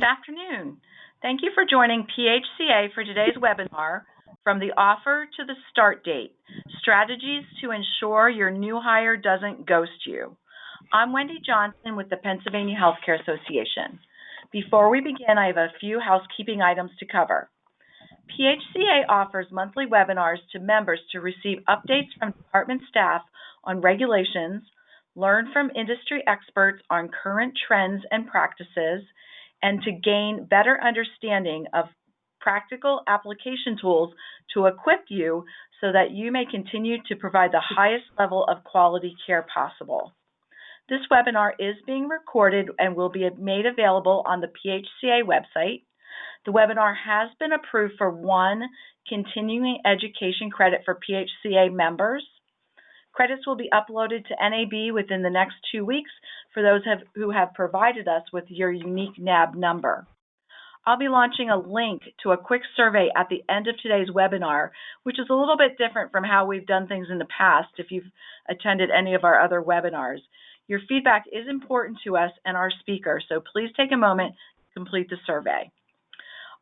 Good afternoon. Thank you for joining PHCA for today's webinar, From the Offer to the Start Date, Strategies to Ensure Your New Hire Doesn't Ghost You. I'm Wendy Johnson with the Pennsylvania Healthcare Association. Before we begin, I have a few housekeeping items to cover. PHCA offers monthly webinars to members to receive updates from department staff on regulations, learn from industry experts on current trends and practices, and to gain better understanding of practical application tools to equip you so that you may continue to provide the highest level of quality care possible. This webinar is being recorded and will be made available on the PHCA website. The webinar has been approved for one continuing education credit for PHCA members. Credits will be uploaded to NAB within the next 2 weeks for those who have provided us with your unique NAB number. I'll be launching a link to a quick survey at the end of today's webinar, which is a little bit different from how we've done things in the past if you've attended any of our other webinars. Your feedback is important to us and our speakers, so please take a moment to complete the survey.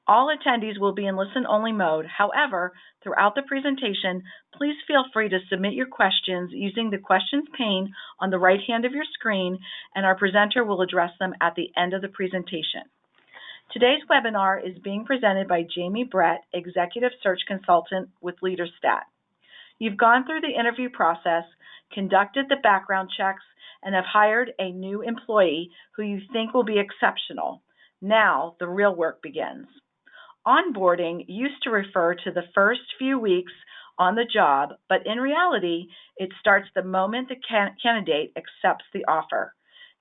All attendees will be in listen-only mode. However, throughout the presentation, please feel free to submit your questions using the questions pane on the right hand of your screen, and our presenter will address them at the end of the presentation. Today's webinar is being presented by Jami Brett, Executive Search Consultant with LeaderStat. You've gone through the interview process, conducted the background checks, and have hired a new employee who you think will be exceptional. Now, the real work begins. Onboarding used to refer to the first few weeks on the job, but in reality, it starts the moment the candidate accepts the offer.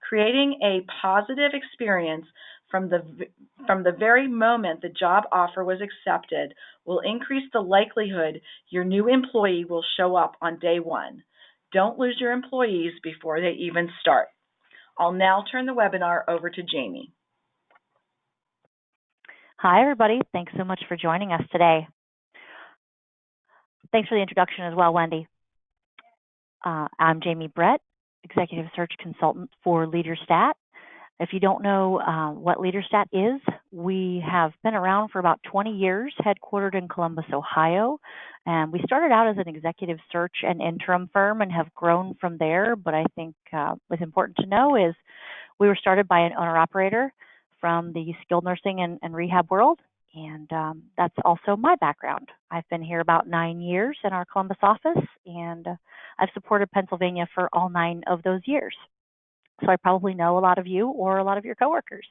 Creating a positive experience from the very moment the job offer was accepted will increase the likelihood your new employee will show up on day one. Don't lose your employees before they even start. I'll now turn the webinar over to Jami. Hi, everybody. Thanks so much for joining us today. Thanks for the introduction as well, Wendy. I'm Jami Brett, Executive Search Consultant for LeaderStat. If you don't know what LeaderStat is, we have been around for about 20 years, headquartered in Columbus, Ohio. And we started out as an executive search and interim firm and have grown from there. But I think what's important to know is we were started by an owner-operator from the skilled nursing and rehab world, and that's also my background. I've been here about 9 years in our Columbus office, and I've supported Pennsylvania for all 9 of those years. So I probably know a lot of you or a lot of your coworkers.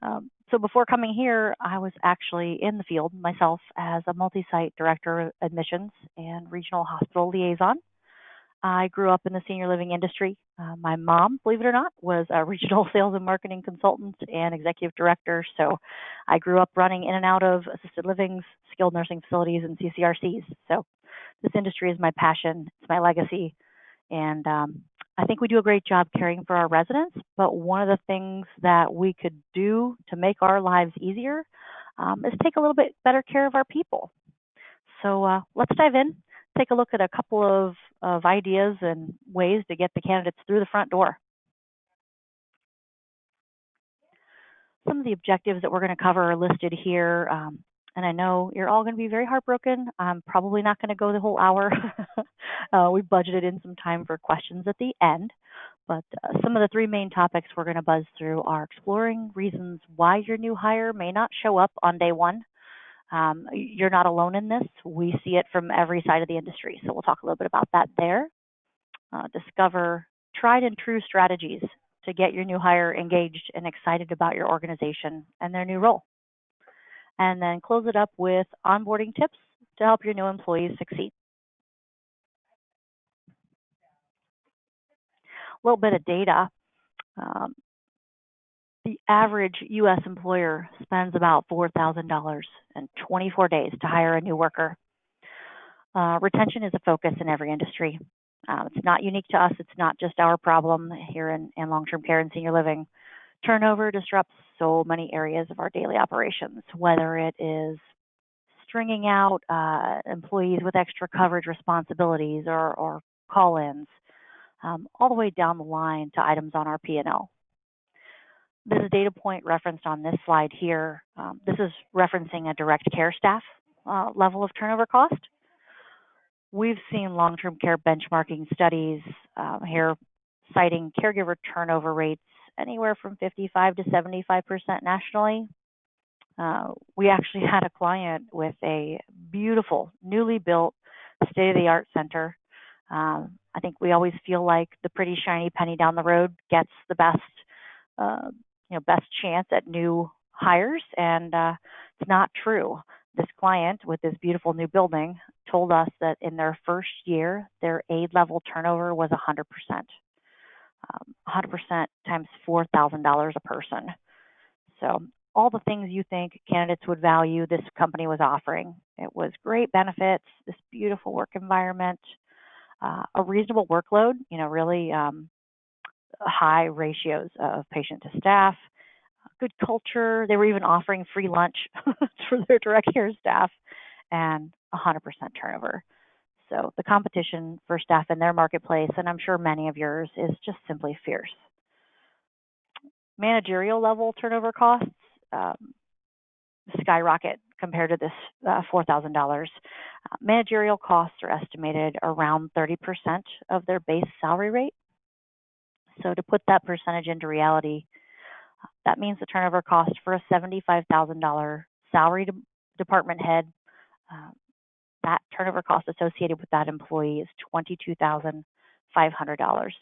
So before coming here, I was actually in the field myself as a multi-site director of admissions and regional hospital liaison. I grew up in the senior living industry. My mom, believe it or not, was a regional sales and marketing consultant and executive director. So I grew up running in and out of assisted livings, skilled nursing facilities, and CCRCs. So this industry is my passion. It's my legacy. And I think we do a great job caring for our residents. But one of the things that we could do to make our lives easier is take a little bit better care of our people. So let's dive in. Take a look at a couple of ideas and ways to get the candidates through the front door. Some of the objectives that we're going to cover are listed here, and I know you're all going to be very heartbroken. I'm probably not going to go the whole hour. We budgeted in some time for questions at the end, but some of the 3 main topics we're going to buzz through are exploring reasons why your new hire may not show up on day one. You're not alone in this. We see it from every side of the industry. So we'll talk a little bit about that there. Discover tried and true strategies to get your new hire engaged and excited about your organization and their new role. And then close it up with onboarding tips to help your new employees succeed. A little bit of data. The average U.S. employer spends about $4,000 in 24 days to hire a new worker. Retention is a focus in every industry. It's not unique to us. It's not just our problem here in long-term care and senior living. Turnover disrupts so many areas of our daily operations, whether it is stringing out employees with extra coverage responsibilities or call-ins, all the way down the line to items on our P&L. This is a data point referenced on this slide here. This is referencing a direct care staff level of turnover cost. We've seen long-term care benchmarking studies here citing caregiver turnover rates anywhere from 55 to 75% nationally. We actually had a client with a beautiful, newly built, state-of-the-art center. I think we always feel like the pretty shiny penny down the road gets the best, best chance at new hires, and it's not true. This client with this beautiful new building told us that in their first year, their aide level turnover was 100%. 100% times $4,000 a person. So all the things you think candidates would value, this company was offering. It was great benefits, this beautiful work environment, a reasonable workload, really high ratios of patient to staff, good culture. They were even offering free lunch for their direct care staff, and 100% turnover. So the competition for staff in their marketplace, and I'm sure many of yours, is just simply fierce. Managerial level turnover costs skyrocket compared to this $4,000. Managerial costs are estimated around 30% of their base salary rate. So to put that percentage into reality, that means the turnover cost for a $75,000 salary department head, that turnover cost associated with that employee is $22,500.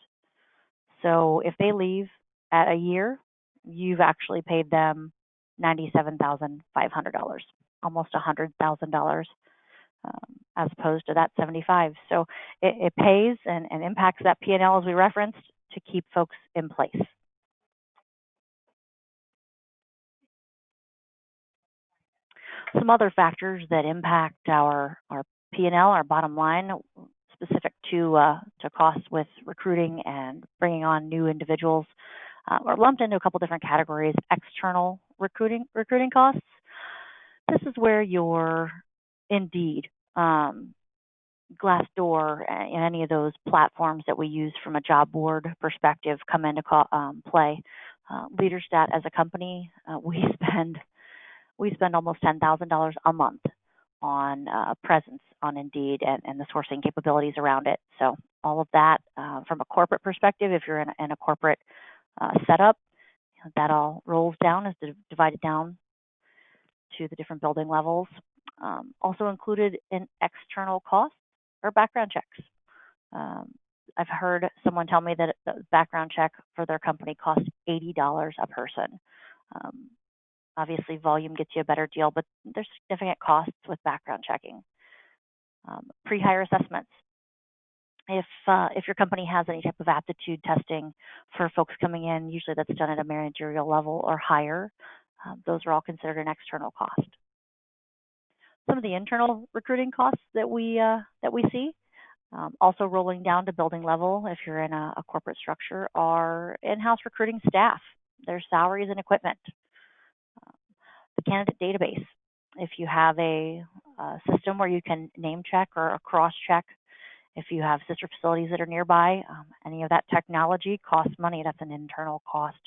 So if they leave at a year, you've actually paid them $97,500, almost $100,000, as opposed to that 75. So it pays and impacts that P&L, as we referenced, to keep folks in place. Some other factors that impact our P&L, our bottom line, specific to costs with recruiting and bringing on new individuals, are lumped into a couple different categories. External recruiting costs. This is where your Indeed, Glassdoor, and any of those platforms that we use from a job board perspective come into play. LeaderStat as a company, we spend almost $10,000 a month on presence on Indeed and the sourcing capabilities around it. So all of that from a corporate perspective, if you're in a corporate setup, that all rolls down, is divided down to the different building levels. Also included in external costs are background checks. I've heard someone tell me that a background check for their company costs $80 a person. Obviously, volume gets you a better deal, but there's significant costs with background checking. Pre-hire assessments. If your company has any type of aptitude testing for folks coming in, usually that's done at a managerial level or higher. Those are all considered an external cost. Some of the internal recruiting costs that we see, also rolling down to building level, if you're in a corporate structure, are in-house recruiting staff, their salaries and equipment. The candidate database. If you have a system where you can name check or cross check, if you have sister facilities that are nearby, any of that technology costs money. That's an internal cost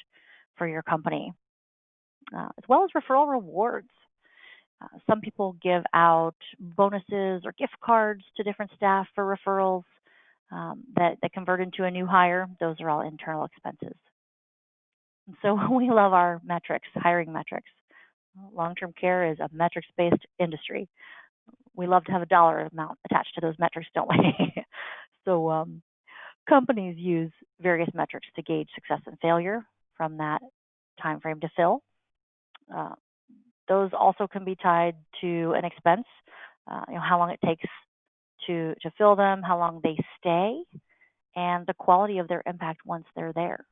for your company, as well as referral rewards. Some people give out bonuses or gift cards to different staff for referrals that convert into a new hire. Those are all internal expenses. And so we love our metrics, hiring metrics. Long-term care is a metrics-based industry. We love to have a dollar amount attached to those metrics, don't we? So companies use various metrics to gauge success and failure from that time frame to fill. Those also can be tied to an expense, how long it takes to fill them, how long they stay, and the quality of their impact once they're there.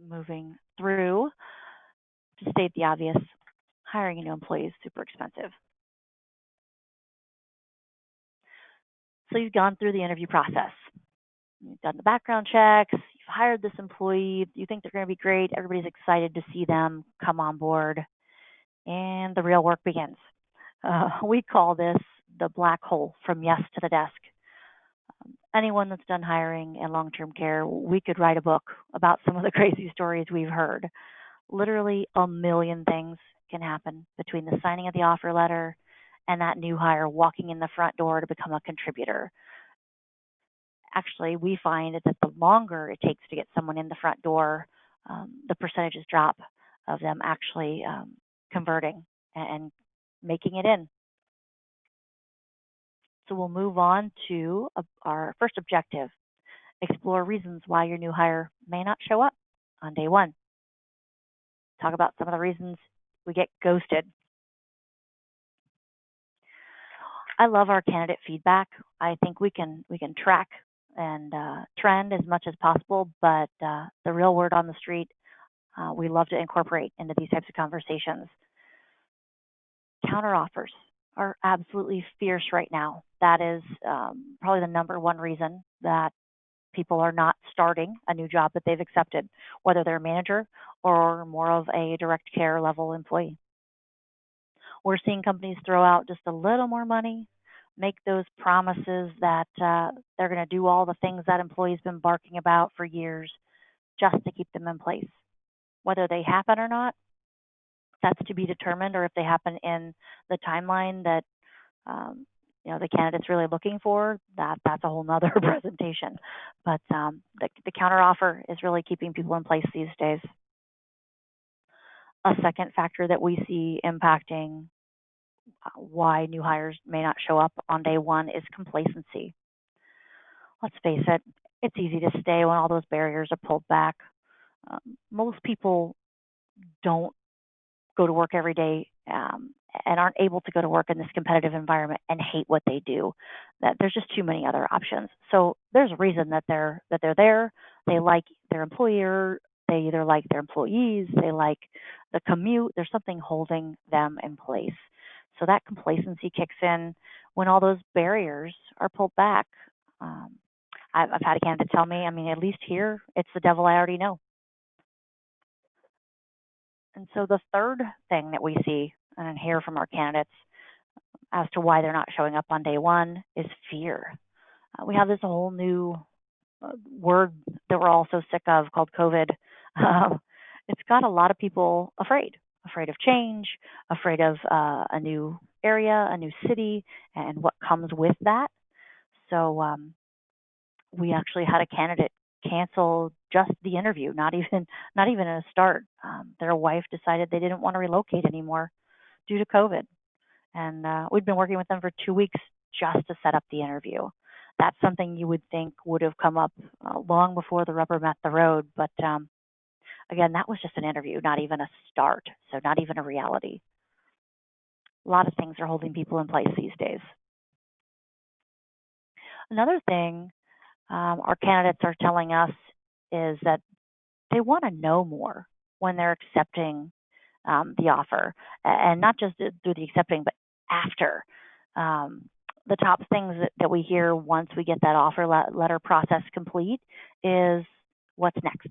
Moving through, to state the obvious, hiring a new employee is super expensive. So you've gone through the interview process. You've done the background checks. You've hired this employee. You think they're going to be great. Everybody's excited to see them come on board. And the real work begins. We call this the black hole from yes to the desk. anyone that's done hiring in long-term care, we could write a book about some of the crazy stories we've heard. Literally a million things can happen between the signing of the offer letter and that new hire walking in the front door to become a contributor. Actually, we find that the longer it takes to get someone in the front door, the percentages drop of them actually converting and making it in. So we'll move on to our first objective. Explore reasons why your new hire may not show up on day one. Talk about some of the reasons we get ghosted. I love our candidate feedback. I think we can track and trend as much as possible, but the real word on the street, we love to incorporate into these types of conversations. Counteroffers are absolutely fierce right now. That is probably the number one reason that people are not starting a new job that they've accepted, whether they're a manager or more of a direct care level employee. We're seeing companies throw out just a little more money, make those promises that they're going to do all the things that employees been barking about for years just to keep them in place. Whether they happen or not, that's to be determined, or if they happen in the timeline that the candidate's really looking for, that's a whole nother presentation. But the counteroffer is really keeping people in place these days. A second factor that we see impacting why new hires may not show up on day one is complacency. Let's face it, it's easy to stay when all those barriers are pulled back. Most people don't go to work every day and aren't able to go to work in this competitive environment and hate what they do. That there's just too many other options. So there's a reason that they're there. They like their employer. They either like their employees. They like the commute. There's something holding them in place. So that complacency kicks in when all those barriers are pulled back. I've had a candidate tell me, at least here, it's the devil I already know. And so the third thing that we see and hear from our candidates as to why they're not showing up on day one is fear. We have this whole new word that we're all so sick of called COVID. It's got a lot of people afraid of change, afraid of a new area, a new city, and what comes with that. So we actually had a candidate cancel just the interview, not even a start. Their wife decided they didn't want to relocate anymore due to COVID. And we'd been working with them for 2 weeks just to set up the interview. That's something you would think would have come up long before the rubber met the road. But again, that was just an interview, not even a start, so not even a reality. A lot of things are holding people in place these days. Another thing our candidates are telling us is that they want to know more when they're accepting the offer, and not just through the accepting, but after. The top things that we hear once we get that offer letter process complete is, what's next?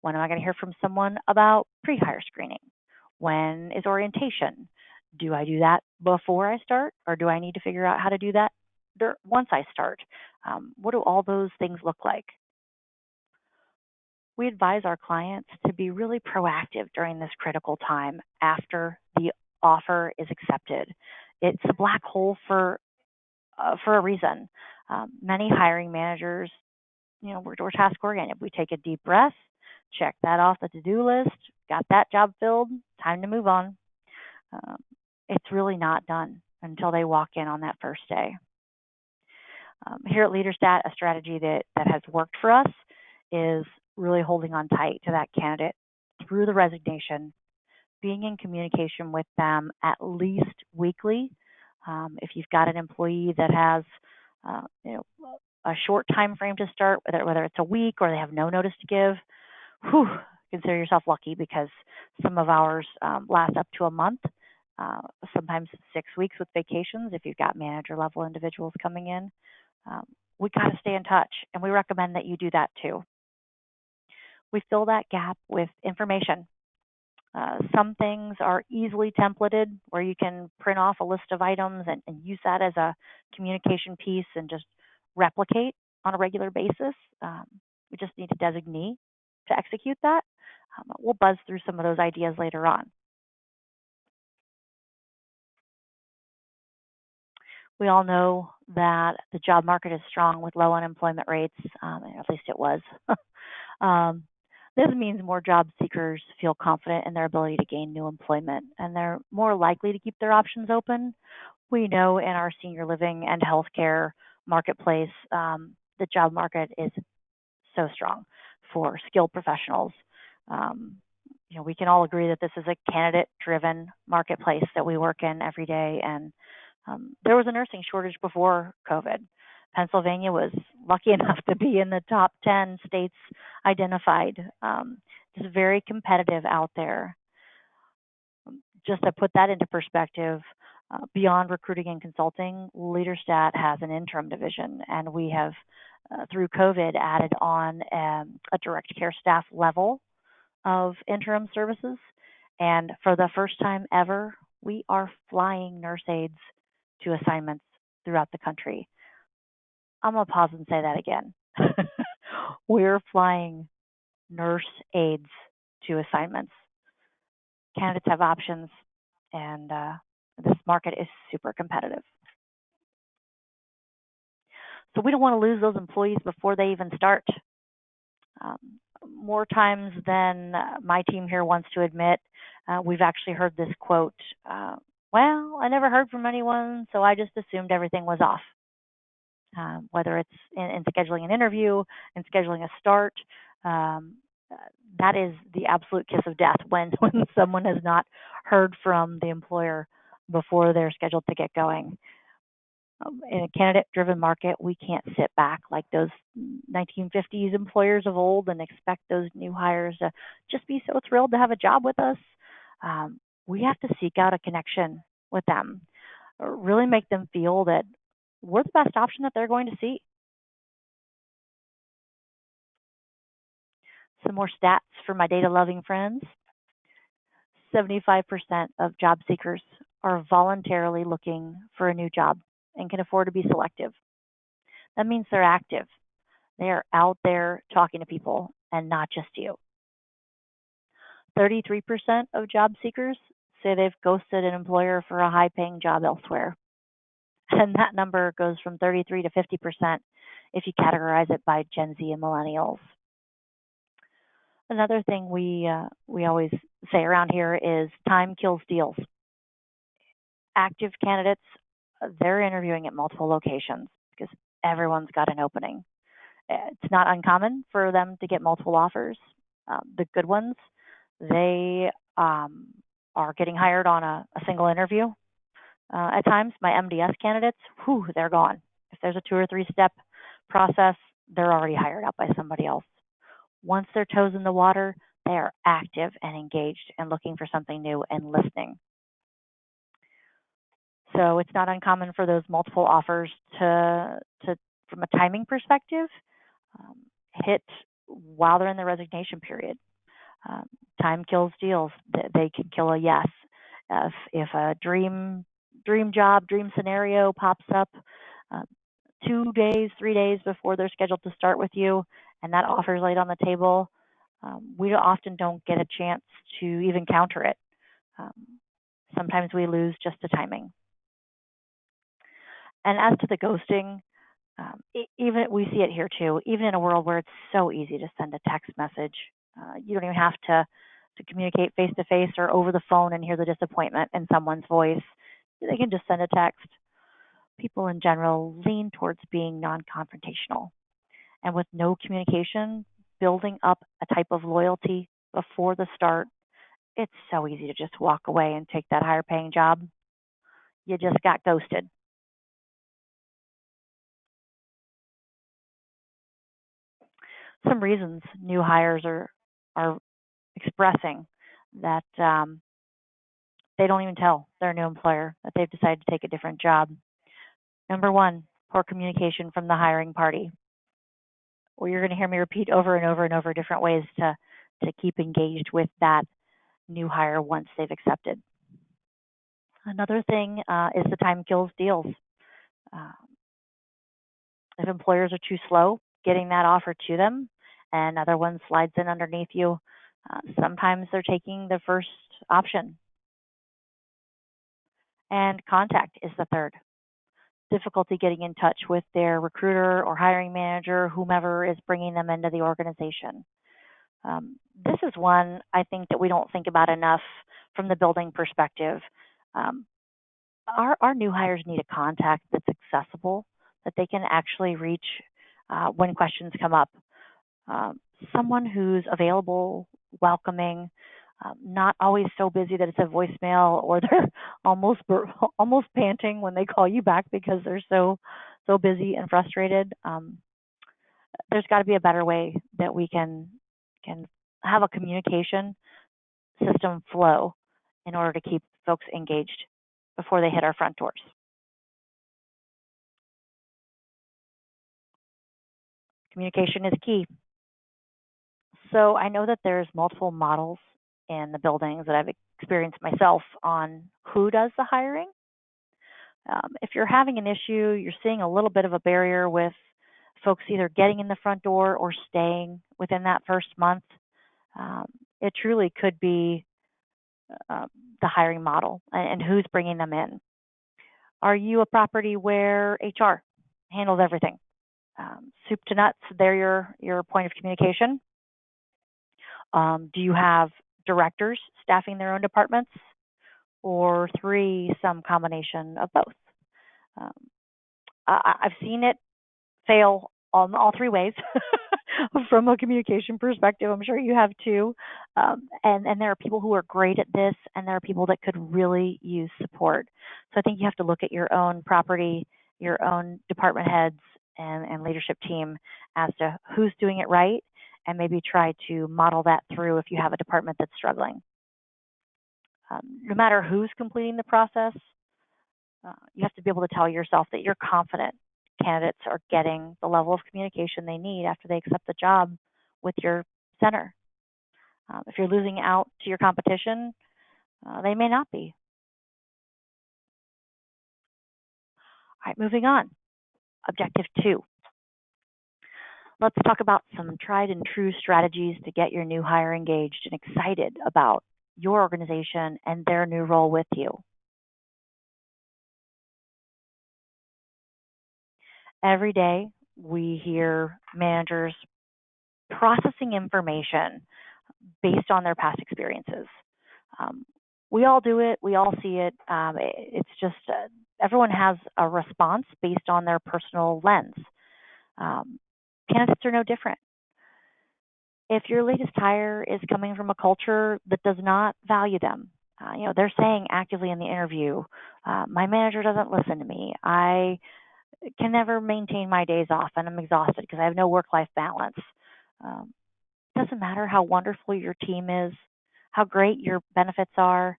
When am I going to hear from someone about pre-hire screening? When is orientation? Do I do that before I start, or do I need to figure out how to do that once I start? What do all those things look like? We advise our clients to be really proactive during this critical time after the offer is accepted. It's a black hole for a reason. Many hiring managers, we're task-oriented. We take a deep breath, check that off the to-do list, got that job filled, time to move on. It's really not done until they walk in on that first day. Here at LeaderStat, a strategy that has worked for us is really holding on tight to that candidate through the resignation, being in communication with them at least weekly. If you've got an employee that has a short time frame to start, whether it's a week or they have no notice to give, consider yourself lucky, because some of ours last up to a month, sometimes 6 weeks with vacations if you've got manager level individuals coming in. We got to stay in touch, and we recommend that you do that too. We fill that gap with information. Some things are easily templated where you can print off a list of items and use that as a communication piece and just replicate. on a regular basis. We just need a designee to execute that. We'll buzz through some of those ideas later on. We all know that the job market is strong with low unemployment rates, at least it was. This means more job seekers feel confident in their ability to gain new employment, and they're more likely to keep their options open. We know in our senior living and healthcare marketplace, the job market is so strong for skilled professionals. We can all agree that this is a candidate-driven marketplace that we work in every day, and there was a nursing shortage before COVID. Pennsylvania was lucky enough to be in the top 10 states identified. It's very competitive out there. Just to put that into perspective, beyond recruiting and consulting, LeaderStat has an interim division, and we have, through COVID, added on a direct care staff level of interim services. And for the first time ever, we are flying nurse aides to assignments throughout the country. I'm going to pause and say that again. We're flying nurse aides to assignments. Candidates have options, and this market is super competitive. So we don't want to lose those employees before they even start. More times than my team here wants to admit, we've actually heard this quote, well, I never heard from anyone, so I just assumed everything was off. Whether it's in scheduling an interview, in scheduling a start, that is the absolute kiss of death when someone has not heard from the employer before they're scheduled to get going. In a candidate-driven market, we can't sit back like those 1950s employers of old and expect those new hires to just be so thrilled to have a job with us. We have to seek out a connection with them, really make them feel that we're the best option that they're going to see. Some more stats for my data-loving friends. 75% of job seekers are voluntarily looking for a new job and can afford to be selective. That means they're active. They are out there talking to people and not just you. 33% of job seekers say they've ghosted an employer for a high-paying job elsewhere. And that number goes from 33 to 50% if you categorize it by Gen Z and millennials. Another thing we always say around here is time kills deals. Active candidates, they're interviewing at multiple locations because everyone's got an opening. It's not uncommon for them to get multiple offers. The good ones, they are getting hired on a single interview. At times, my MDS candidates, they're gone. If there's a 2 or 3 step process, they're already hired out by somebody else. Once their toes in the water, they are active and engaged and looking for something new and listening. So it's not uncommon for those multiple offers to from a timing perspective, hit while they're in the resignation period. Time kills deals. They can kill a yes. If a dream job, dream scenario pops up 2 days, 3 days before they're scheduled to start with you, and that offer is laid on the table, we often don't get a chance to even counter it. Sometimes we lose just to timing. And as to the ghosting, even we see it here too, even in a world where it's so easy to send a text message. You don't even have to communicate face-to-face or over the phone and hear the disappointment in someone's voice. They can just send a text. People in general lean towards being non-confrontational. And with no communication, building up a type of loyalty before the start, it's so easy to just walk away and take that higher paying job. You just got ghosted. Some reasons new hires are expressing that they don't even tell their new employer that they've decided to take a different job. Number 1, poor communication from the hiring party. Or you're going to hear me repeat over and over and over different ways to keep engaged with that new hire once they've accepted. Another thing is the time kills deals. If employers are too slow getting that offer to them and another one slides in underneath you, sometimes they're taking the first option. And contact is the third. Difficulty getting in touch with their recruiter or hiring manager, whomever is bringing them into the organization. This is one I think that we don't think about enough from the building perspective. Our new hires need a contact that's accessible, that they can actually reach when questions come up. Someone who's available, welcoming, not always so busy that it's a voicemail or they're almost panting when they call you back because they're so busy and frustrated. There's got to be a better way that we can have a communication system flow in order to keep folks engaged before they hit our front doors. Communication is key. So I know that there's multiple models in the buildings that I've experienced myself on who does the hiring. If you're having an issue, you're seeing a little bit of a barrier with folks either getting in the front door or staying within that first month, it truly could be the hiring model and who's bringing them in. Are you a property where HR handles everything? Soup to nuts, they're your point of communication. Do you have directors staffing their own departments, or three, some combination of both? I've seen it fail on all three ways from a communication perspective. I'm sure you have too. And there are people who are great at this, and there are people that could really use support. So I think you have to look at your own property, your own department heads, and leadership team as to who's doing it right, and maybe try to model that through if you have a department that's struggling. No matter who's completing the process, you have to be able to tell yourself that you're confident candidates are getting the level of communication they need after they accept the job with your center. If you're losing out to your competition, they may not be. All right, moving on. Objective 2. Let's talk about some tried and true strategies to get your new hire engaged and excited about your organization and their new role with you. Every day, we hear managers processing information based on their past experiences. We all do it. We all see it. It's just everyone has a response based on their personal lens. Candidates are no different. If your latest hire is coming from a culture that does not value them, they're saying actively in the interview, my manager doesn't listen to me. I can never maintain my days off and I'm exhausted because I have no work-life balance. It doesn't matter how wonderful your team is, how great your benefits are.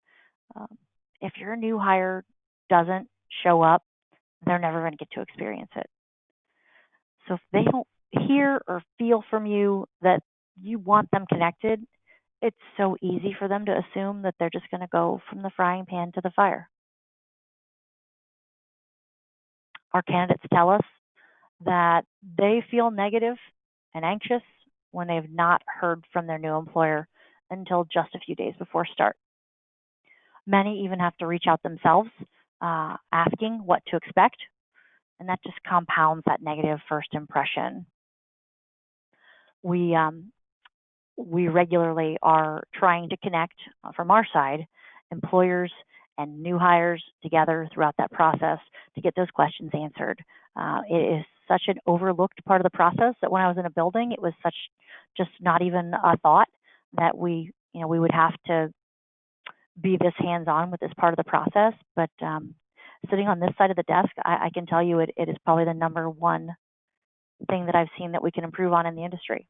If your new hire doesn't show up, they're never going to get to experience it. So if they don't hear or feel from you that you want them connected, it's so easy for them to assume that they're just going to go from the frying pan to the fire. Our candidates tell us that they feel negative and anxious when they've not heard from their new employer until just a few days before start. Many even have to reach out themselves, asking what to expect, and that just compounds that negative first impression. We regularly are trying to connect from our side employers and new hires together throughout that process to get those questions answered. It is such an overlooked part of the process that when I was in a building, it was just not even a thought that we would have to be this hands-on with this part of the process. But sitting on this side of the desk, I can tell you it is probably the number one thing that I've seen that we can improve on in the industry.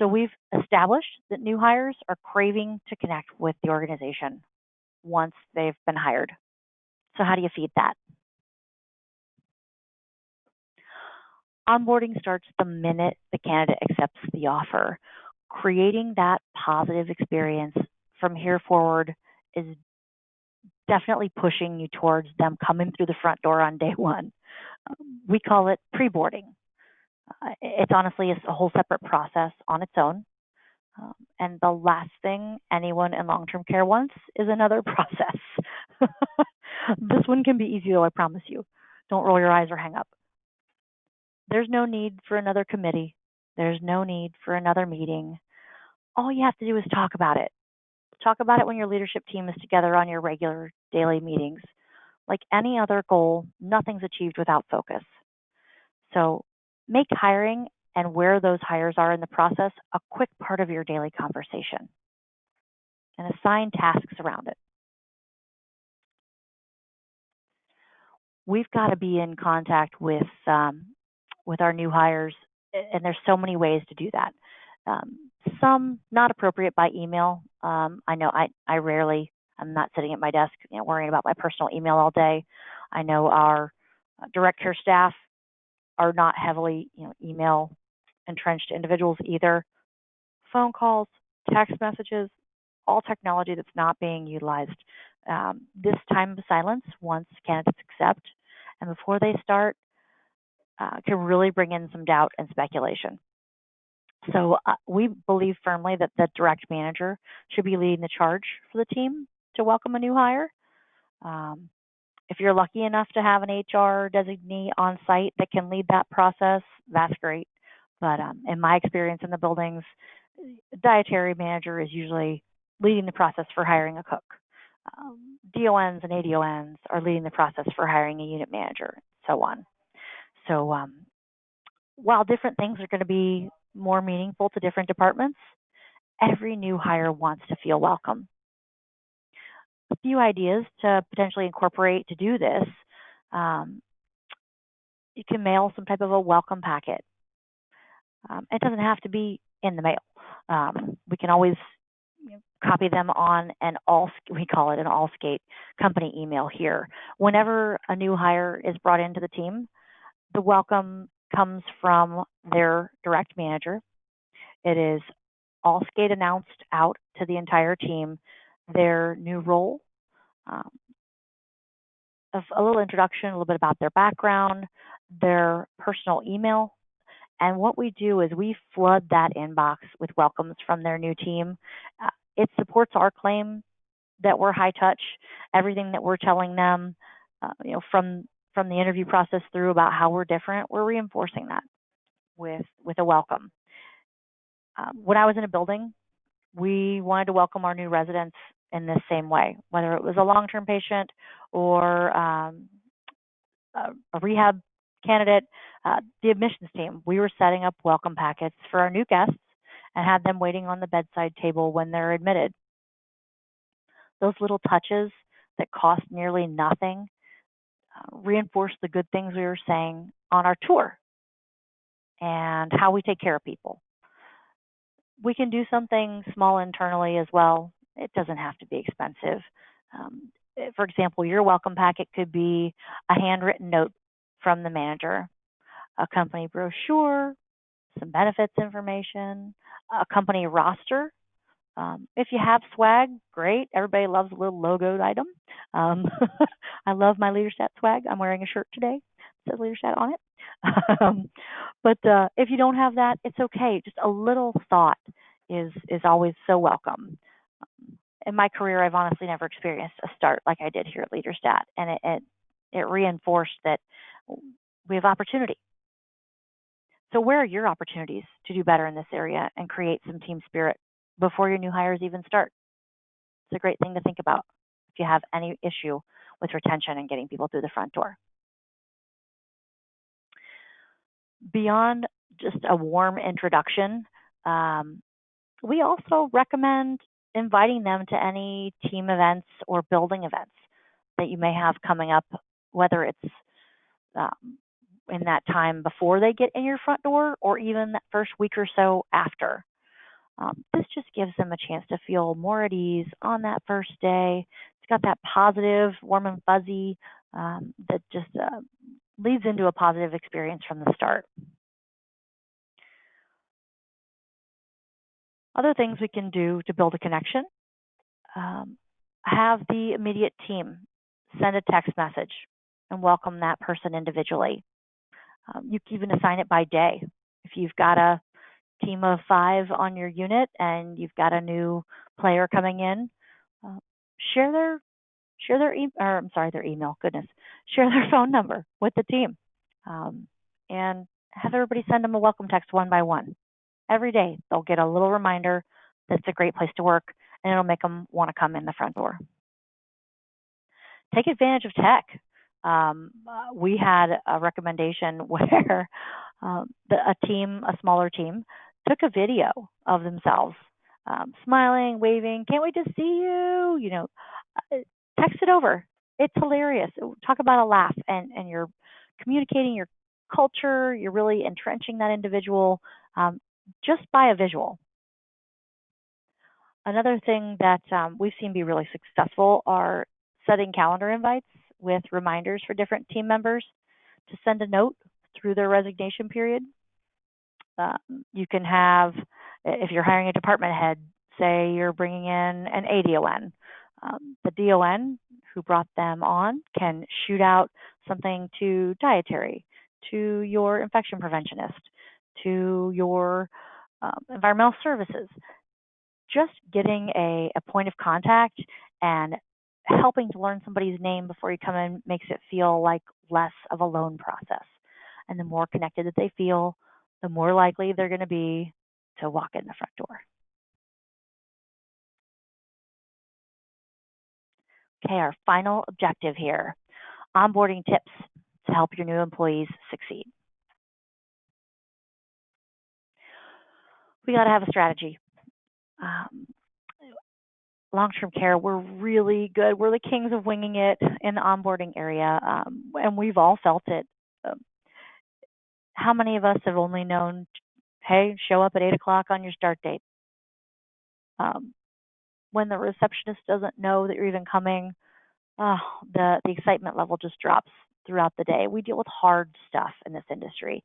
So we've established that new hires are craving to connect with the organization once they've been hired. So how do you feed that? Onboarding starts the minute the candidate accepts the offer. Creating that positive experience from here forward is definitely pushing you towards them coming through the front door on day one. We call it pre-boarding. It's honestly a whole separate process on its own. And the last thing anyone in long-term care wants is another process. This one can be easy, though, I promise you. Don't roll your eyes or hang up. There's no need for another committee. There's no need for another meeting. All you have to do is talk about it. Talk about it when your leadership team is together on your regular daily meetings. Like any other goal, nothing's achieved without focus. So make hiring and where those hires are in the process a quick part of your daily conversation and assign tasks around it. We've got to be in contact with our new hires, and there's so many ways to do that. Some not appropriate by email. I know I'm not sitting at my desk, worrying about my personal email all day. I know our direct care staff are not heavily, email entrenched individuals either. Phone calls, text messages, all technology that's not being utilized. This time of silence, once candidates accept and before they start, can really bring in some doubt and speculation. So we believe firmly that the direct manager should be leading the charge for the team to welcome a new hire. If you're lucky enough to have an HR designee on site that can lead that process, that's great. But in my experience in the buildings, the dietary manager is usually leading the process for hiring a cook. DONs and ADONs are leading the process for hiring a unit manager, so on. So while different things are going to be more meaningful to different departments, every new hire wants to feel welcome. A few ideas to potentially incorporate to do this. You can mail some type of a welcome packet. It doesn't have to be in the mail. We can always copy them on we call it an all-skate company email here. Whenever a new hire is brought into the team, the welcome comes from their direct manager. It is all-skate announced out to the entire team, their new role, of a little introduction, a little bit about their background, their personal email. And what we do is we flood that inbox with welcomes from their new team. It supports our claim that we're high touch. Everything that we're telling them, from the interview process through about how we're different, we're reinforcing that with a welcome. When I was in a building, we wanted to welcome our new residents in this same way, whether it was a long-term patient or a rehab candidate. The admissions team, we were setting up welcome packets for our new guests and had them waiting on the bedside table when they're admitted. Those little touches that cost nearly nothing reinforce the good things we were saying on our tour and how we take care of people. We can do something small internally as well. It doesn't have to be expensive. For example, your welcome packet could be a handwritten note from the manager, a company brochure, some benefits information, a company roster. If you have swag, great. Everybody loves a little logoed item. I love my LeaderStat swag. I'm wearing a shirt today. It says LeaderStat on it. But if you don't have that, it's okay. Just a little thought is always so welcome. In my career, I've honestly never experienced a start like I did here at LeaderStat, and it reinforced that we have opportunity. So where are your opportunities to do better in this area and create some team spirit before your new hires even start? It's a great thing to think about if you have any issue with retention and getting people through the front door. Beyond just a warm introduction, we also recommend inviting them to any team events or building events that you may have coming up, whether it's in that time before they get in your front door or even that first week or so after. This just gives them a chance to feel more at ease on that first day. It's got that positive, warm and fuzzy that just leads into a positive experience from the start. Other things we can do to build a connection, have the immediate team send a text message and welcome that person individually. You can even assign it by day. If you've got a team of 5 on your unit and you've got a new player coming in, uh, share their their email. Goodness, share their phone number with the team, and have everybody send them a welcome text one by one. Every day, they'll get a little reminder that it's a great place to work, and it'll make them want to come in the front door. Take advantage of tech. We had a recommendation where a smaller team, took a video of themselves, smiling, waving, can't wait to see you, text it over. It's hilarious. Talk about a laugh, and you're communicating your culture. You're really entrenching that individual just by a visual. Another thing that we've seen be really successful are setting calendar invites with reminders for different team members to send a note through their resignation period. You can have, if you're hiring a department head, say you're bringing in an ADON. The DON who brought them on can shoot out something to dietary, to your infection preventionist, to your environmental services. Just getting a point of contact and helping to learn somebody's name before you come in makes it feel like less of a lone process. And the more connected that they feel, the more likely they're going to be to walk in the front door. Okay, our final objective here, onboarding tips to help your new employees succeed. We got to have a strategy. Long-term care, we're really good. We're the kings of winging it in the onboarding area, and we've all felt it. How many of us have only known, hey, show up at 8 o'clock on your start date? When the receptionist doesn't know that you're even coming, the excitement level just drops throughout the day. We deal with hard stuff in this industry.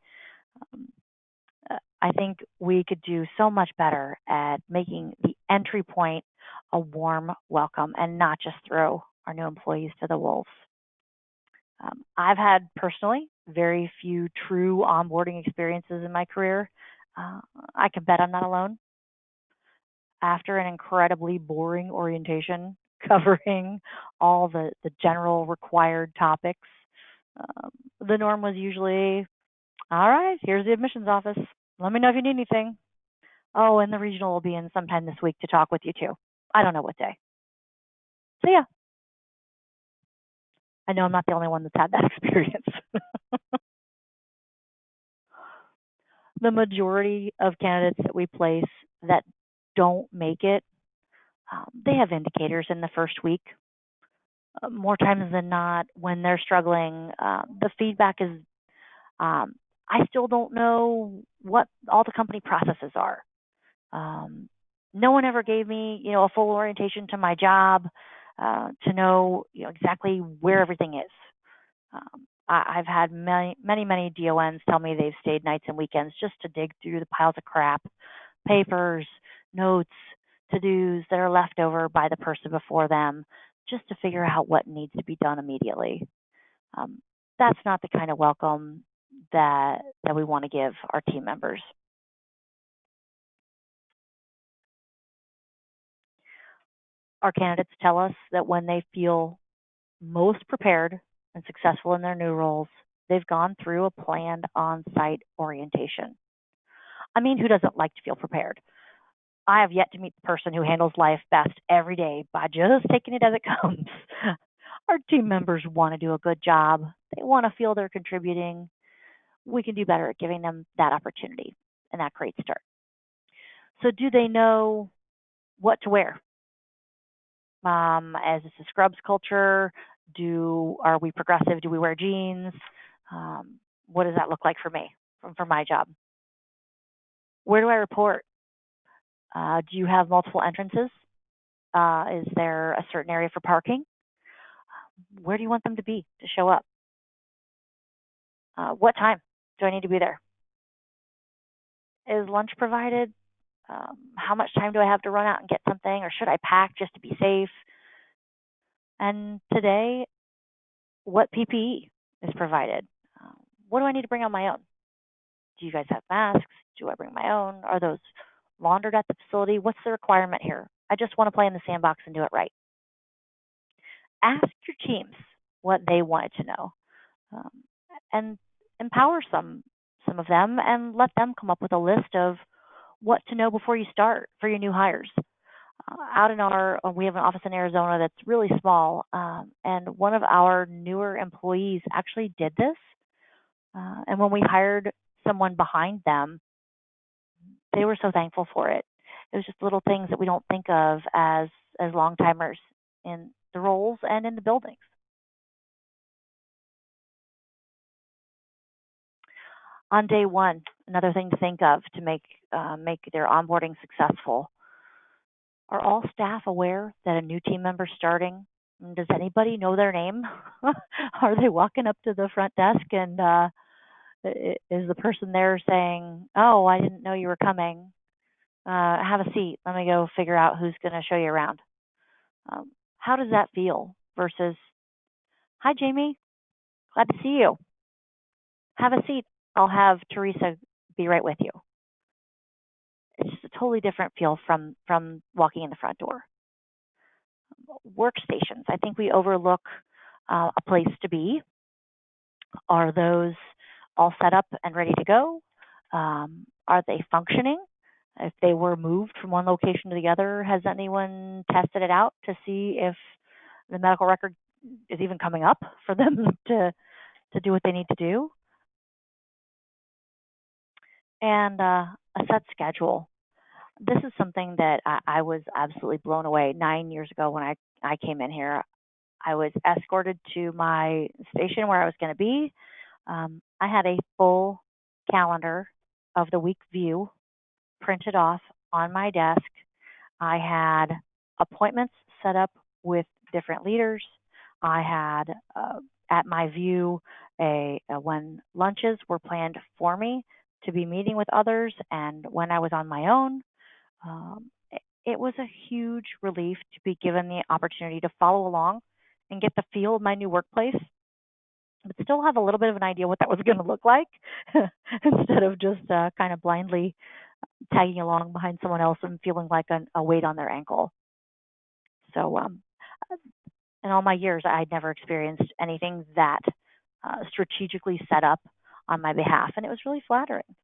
I think we could do so much better at making the entry point a warm welcome and not just throw our new employees to the wolves. I've had personally very few true onboarding experiences in my career. I can bet I'm not alone. After an incredibly boring orientation covering all the general required topics, the norm was usually, all right, here's the admissions office. Let me know if you need anything. Oh, and the regional will be in sometime this week to talk with you too. I don't know what day. So yeah, I know I'm not the only one that's had that experience. The majority of candidates that we place that don't make it, they have indicators in the first week. More times than not, when they're struggling, the feedback is, I still don't know what all the company processes are. No one ever gave me, a full orientation to my job to know, exactly where everything is. I've had many DONs tell me they've stayed nights and weekends just to dig through the piles of crap, papers, notes, to-dos that are left over by the person before them, just to figure out what needs to be done immediately. That's not the kind of welcome that we want to give our team members. Our candidates tell us that when they feel most prepared and successful in their new roles, they've gone through a planned on-site orientation. I mean, who doesn't like to feel prepared? I have yet to meet the person who handles life best every day by just taking it as it comes. Our team members want to do a good job. They want to feel they're contributing. We can do better at giving them that opportunity and that great start. So do they know what to wear? As it's a scrubs culture, are we progressive? Do we wear jeans? What does that look like for me, for my job? Where do I report? Do you have multiple entrances? Is there a certain area for parking? Where do you want them to be to show up? What time do I need to be there? Is lunch provided? How much time do I have to run out and get something, or should I pack just to be safe? And today, what PPE is provided? what do I need to bring on my own? Do you guys have masks? Do I bring my own? Are those laundered at the facility? What's the requirement here? I just want to play in the sandbox and do it right. Ask your teams what they wanted to know, um, and empower some of them and let them come up with a list of what to know before you start for your new hires. Out in we have an office in Arizona that's really small, and one of our newer employees actually did this. And when we hired someone behind them, they were so thankful for it. It was just little things that we don't think of as long timers in the roles and in the buildings. On day one, another thing to think of to make their onboarding successful. Are all staff aware that a new team member's starting? Does anybody know their name? Are they walking up to the front desk and is the person there saying, "Oh, I didn't know you were coming. Have a seat. Let me go figure out who's going to show you around." How does that feel versus, "Hi, Jamie. Glad to see you. Have a seat. I'll have Teresa be right with you." It's just a totally different feel from walking in the front door. Workstations. I think we overlook a place to be. Are those all set up and ready to go? Are they functioning? If they were moved from one location to the other, has anyone tested it out to see if the medical record is even coming up for them to do what they need to do? And a set schedule. This is something that I was absolutely blown away. 9 years ago when I came in here, I was escorted to my station where I was going to be. I had a full calendar of the week view printed off on my desk. I had appointments set up with different leaders. I had at my view when lunches were planned for me to be meeting with others, and when I was on my own. It was a huge relief to be given the opportunity to follow along and get the feel of my new workplace, but still have a little bit of an idea what that was going to look like instead of just kind of blindly tagging along behind someone else and feeling like a weight on their ankle. So in all my years, I'd never experienced anything that strategically set up on my behalf, and it was really flattering.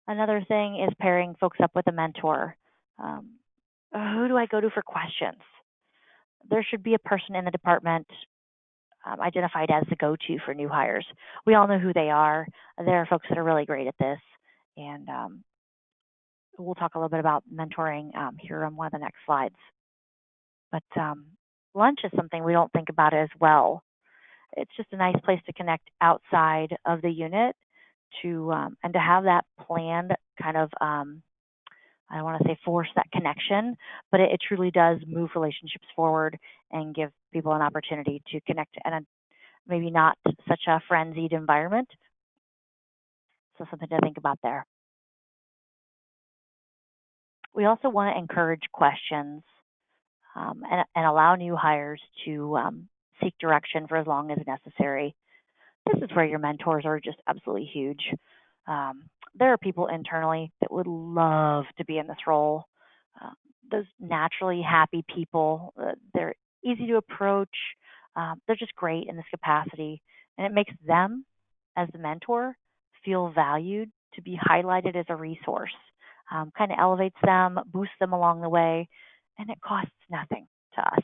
Another thing is pairing folks up with a mentor. Who do I go to for questions? There should be a person in the department identified as the go-to for new hires. We all know who they are. There are folks that are really great at this, and we'll talk a little bit about mentoring here on one of the next slides. But lunch is something we don't think about as well. It's just a nice place to connect outside of the unit to and to have that planned kind of I don't want to say force that connection, but it truly does move relationships forward and give people an opportunity to connect in a maybe not such a frenzied environment. So something to think about there. We also want to encourage questions and allow new hires to seek direction for as long as necessary. This is where your mentors are just absolutely huge. There are people internally that would love to be in this role. Those naturally happy people, they're easy to approach. They're just great in this capacity. And it makes them, as the mentor, feel valued, to be highlighted as a resource. Kind of elevates them, boosts them along the way, and it costs nothing to us.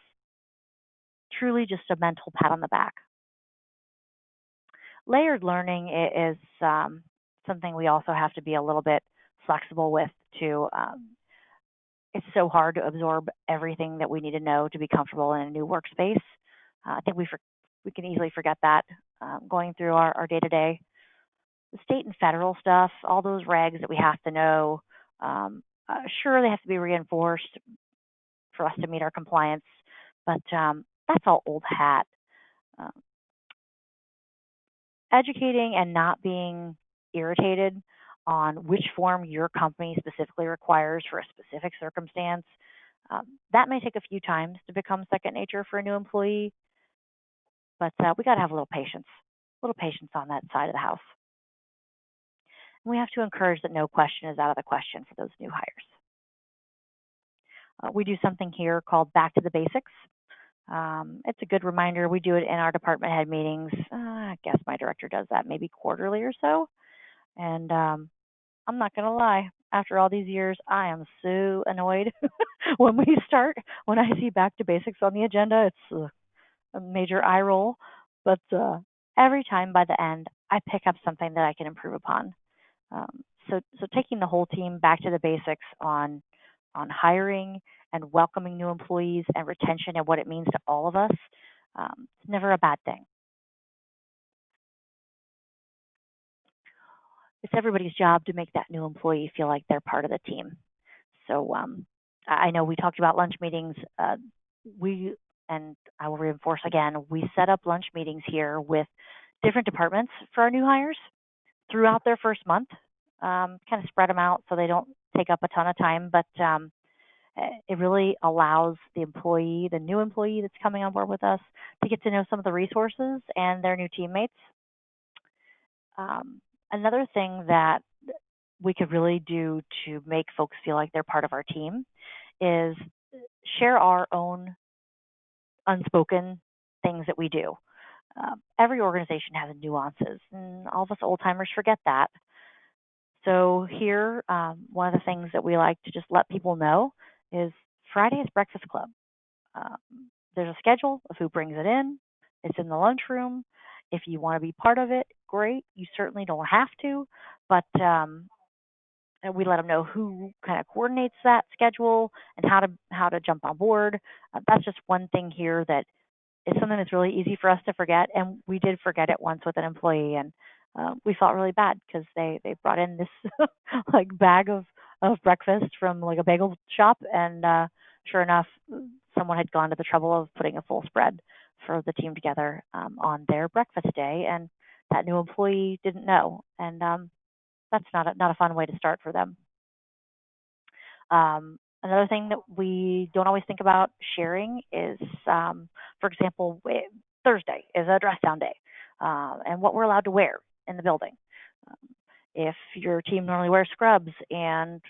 Truly just a mental pat on the back. Layered learning is something we also have to be a little bit flexible with too. It's so hard to absorb everything that we need to know to be comfortable in a new workspace. I think we can easily forget that going through our day-to-day. The state and federal stuff, all those regs that we have to know, sure, they have to be reinforced for us to meet our compliance, but that's all old hat. Educating and not being irritated on which form your company specifically requires for a specific circumstance. That may take a few times to become second nature for a new employee, but we got to have a little patience. little patience on that side of the house. And we have to encourage that no question is out of the question for those new hires. We do something here called Back to the Basics. It's a good reminder. We do it in our department head meetings. I guess my director does that maybe quarterly or so. And I'm not going to lie. After all these years, I am so annoyed when I see Back to Basics on the agenda. It's a major eye roll. But every time by the end, I pick up something that I can improve upon. So taking the whole team back to the basics on hiring and welcoming new employees and retention and what it means to all of us, it's never a bad thing. It's everybody's job to make that new employee feel like they're part of the team. So I know we talked about lunch meetings. And I will reinforce again, we set up lunch meetings here with different departments for our new hires throughout their first month, kind of spread them out so they don't take up a ton of time, but it really allows the new employee that's coming on board with us to get to know some of the resources and their new teammates. Another thing that we could really do to make folks feel like they're part of our team is share our own unspoken things that we do. Every organization has nuances, and all of us old-timers forget that. So here, one of the things that we like to just let people know is Friday is Breakfast Club. There's a schedule of who brings it in. It's in the lunchroom. If you want to be part of it, great. You certainly don't have to, but we let them know who kind of coordinates that schedule and how to jump on board. That's just one thing here that is something that's really easy for us to forget, and we did forget it once with an employee, and we felt really bad because they brought in this like bag of breakfast from like a bagel shop, and sure enough, someone had gone to the trouble of putting a full spread for the team together on their breakfast day, and that new employee didn't know, and that's not a fun way to start for them. Another thing that we don't always think about sharing is, for example, Thursday is a dress down day, and what we're allowed to wear in the building. If your team normally wears scrubs and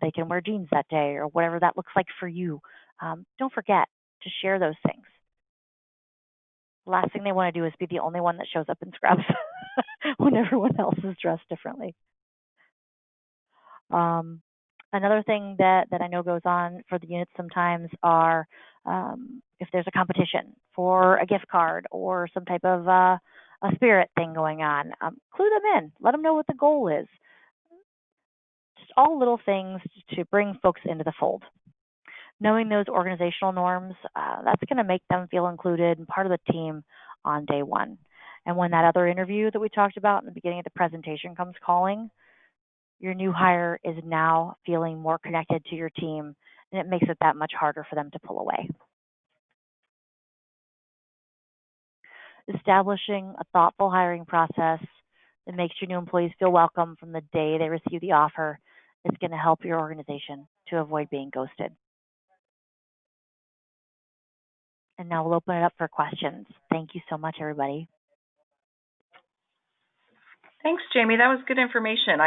they can wear jeans that day or whatever that looks like for you, don't forget to share those things. The last thing they want to do is be the only one that shows up in scrubs when everyone else is dressed differently. Another thing that I know goes on for the units sometimes are if there's a competition for a gift card or some type of a spirit thing going on, clue them in. Let them know what the goal is. Just all little things to bring folks into the fold. Knowing those organizational norms, that's going to make them feel included and part of the team on day one. And when that other interview that we talked about in the beginning of the presentation comes calling, your new hire is now feeling more connected to your team, and it makes it that much harder for them to pull away. Establishing a thoughtful hiring process that makes your new employees feel welcome from the day they receive the offer is going to help your organization to avoid being ghosted. And now we'll open it up for questions. Thank you so much, everybody. Thanks, Jamie. That was good information.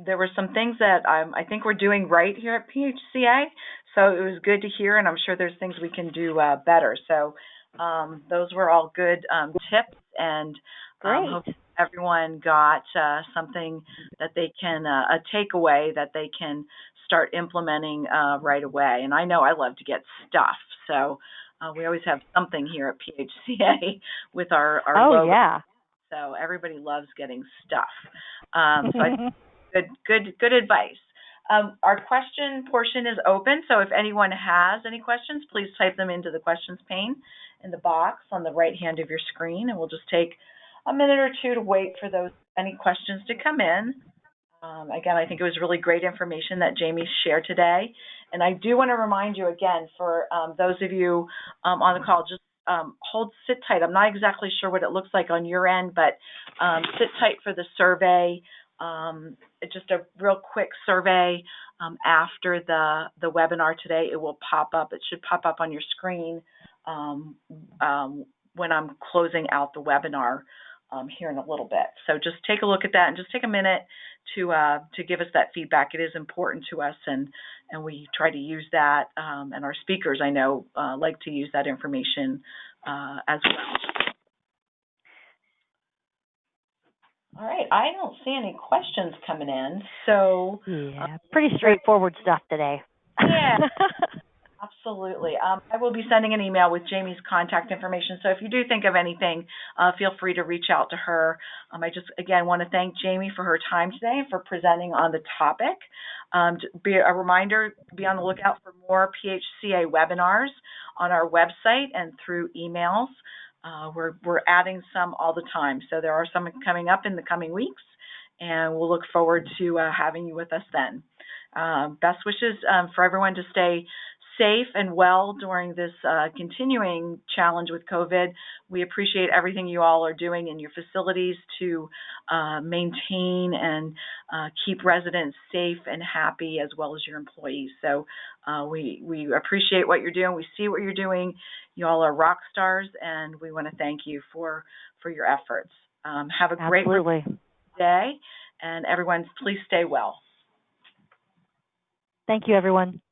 There were some things that I think we're doing right here at PHCA, so it was good to hear, and I'm sure there's things we can do better. So those were all good tips, and hope everyone got something that they can, a takeaway that they can start implementing right away. And I know I love to get stuff, so we always have something here at PHCA with our logo. Yeah. So everybody loves getting stuff. So I think good advice. Our question portion is open, so if anyone has any questions, please type them into the questions pane in the box on the right hand of your screen, and we'll just take a minute or two to wait for any questions to come in. Again, I think it was really great information that Jamie shared today. And I do want to remind you again, for those of you on the call, just sit tight. I'm not exactly sure what it looks like on your end, but sit tight for the survey. It's just a real quick survey after the webinar today. It will pop up. It should pop up on your screen when I'm closing out the webinar here in a little bit. So just take a look at that and just take a minute to give us that feedback. It is important to us, and we try to use that, and our speakers, I know, like to use that information as well. All right, I don't see any questions coming in, so yeah, pretty straightforward stuff today. Yeah. Absolutely. I will be sending an email with Jami's contact information. So if you do think of anything, feel free to reach out to her. I just, again, want to thank Jami for her time today and for presenting on the topic. Be a reminder, be on the lookout for more PHCA webinars on our website and through emails. We're adding some all the time. So there are some coming up in the coming weeks, and we'll look forward to having you with us then. Best wishes for everyone to stay safe and well during this continuing challenge with COVID. We appreciate everything you all are doing in your facilities to maintain and keep residents safe and happy, as well as your employees. So we appreciate what you're doing. We see what you're doing. You all are rock stars, and we want to thank you for your efforts. Have a great day, and everyone, please stay well. Thank you, everyone.